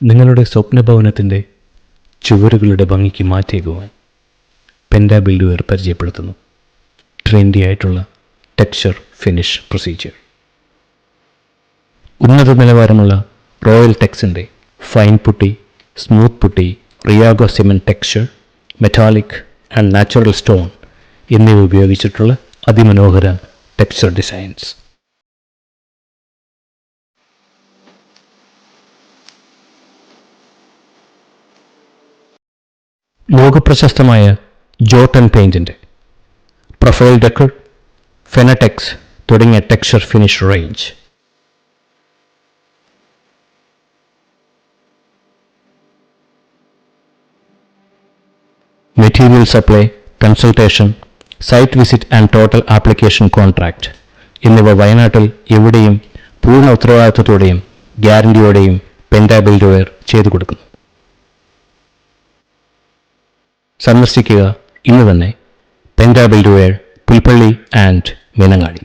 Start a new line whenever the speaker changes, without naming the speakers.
നിങ്ങളുടെ സ്വപ്നഭവനത്തിൻ്റെ ചുവരുകളുടെ ഭംഗിക്ക് മാറ്റേകുവാൻ പെൻഡ ബിൽഡ്വെയർ പരിചയപ്പെടുത്തുന്നു ട്രെൻഡി ആയിട്ടുള്ള ടെക്സ്ചർ ഫിനിഷ് പ്രൊസീജിയർ. ഉന്നത നിലവാരമുള്ള റോയൽ ടെക്സിൻ്റെ ഫൈൻ പുട്ടി, സ്മൂത്ത് പുട്ടി, റിയാഗോ cement texture, metallic and natural stone എന്നിവ ഉപയോഗിച്ചിട്ടുള്ള അതിമനോഹര ടെക്സ്ചർ ഡിസൈൻസ്. ലോകപ്രശസ്തമായ ജോട്ടൺ പെയിൻറ്റിൻ്റെ പ്രൊഫൈൽ ഡെക്കർ, ഫെനടെക്സ് തുടങ്ങിയ texture finish range. Material supply, consultation, site visit and total application contract എന്നിവ വയനാട്ടിൽ എവിടെയും പൂർണ്ണ ഉത്തരവാദിത്വത്തോടെയും ഗ്യാരണ്ടിയോടെയും പെൻഡ ബിൽഡ്വെയർ ചെയ്തു കൊടുക്കുന്നു. സന്ദർശിക്കുക ഇന്ന് തന്നെ penta Buildware, Pulpally and Meenangadi.